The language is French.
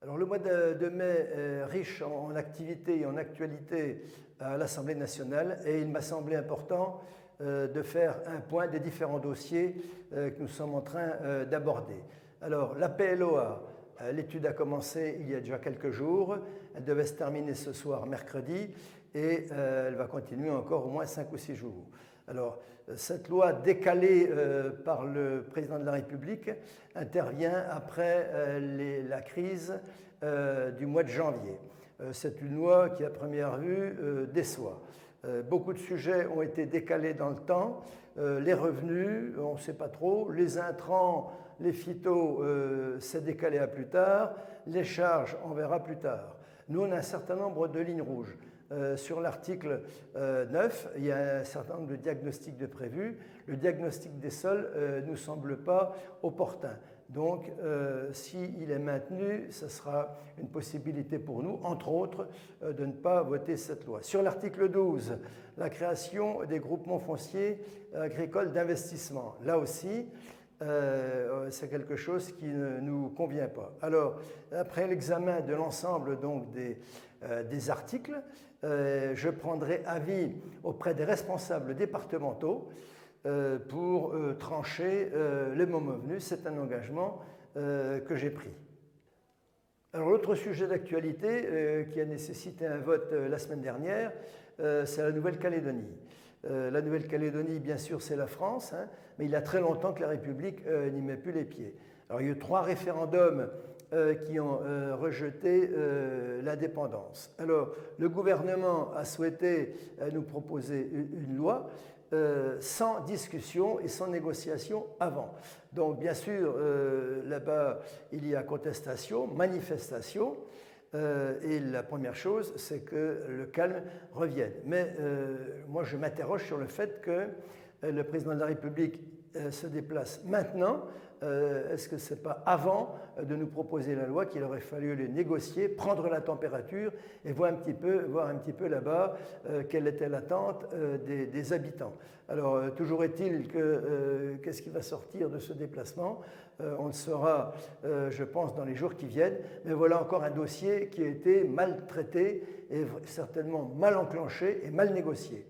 Alors, le mois de mai est riche en activités et en actualités à l'Assemblée nationale et il m'a semblé important de faire un point des différents dossiers que nous sommes en train d'aborder. Alors, la PLOA, l'étude a commencé il y a déjà quelques jours, elle devait se terminer ce soir, mercredi, et elle va continuer encore au moins 5 ou 6 jours. Alors, cette loi décalée par le président de la République intervient après la crise du mois de janvier. C'est une loi qui, à première vue, déçoit. Beaucoup de sujets ont été décalés dans le temps. Les revenus, on ne sait pas trop. Les intrants, les phytos, c'est décalé à plus tard. Les charges, on verra plus tard. Nous, on a un certain nombre de lignes rouges. Sur l'article 9, il y a un certain nombre de diagnostics de prévus. Le diagnostic des sols ne nous semble pas opportun. Donc, s'il est maintenu, ce sera une possibilité pour nous, entre autres, de ne pas voter cette loi. Sur l'article 12, la création des groupements fonciers agricoles d'investissement. Là aussi, c'est quelque chose qui ne nous convient pas. Alors, après l'examen de l'ensemble donc des articles, je prendrai avis auprès des responsables départementaux pour trancher le moment venu. C'est un engagement que j'ai pris. Alors, l'autre sujet d'actualité qui a nécessité un vote la semaine dernière, c'est la Nouvelle-Calédonie. La Nouvelle-Calédonie, bien sûr, c'est la France, hein, mais il y a très longtemps que la République n'y met plus les pieds. Alors, il y a eu 3 référendums qui ont rejeté l'indépendance. Alors, le gouvernement a souhaité nous proposer une loi sans discussion et sans négociation avant. Donc, bien sûr, là-bas, il y a contestation, manifestation, et la première chose, c'est que le calme revienne. Mais moi, je m'interroge sur le fait que le président de la République se déplace maintenant. Est-ce que ce n'est pas avant de nous proposer la loi qu'il aurait fallu le négocier, prendre la température et voir un petit peu là-bas quelle était l'attente des habitants. Alors, toujours est-il que qu'est-ce qui va sortir de ce déplacement on le saura, je pense, dans les jours qui viennent. Mais voilà encore un dossier qui a été mal traité et certainement mal enclenché et mal négocié.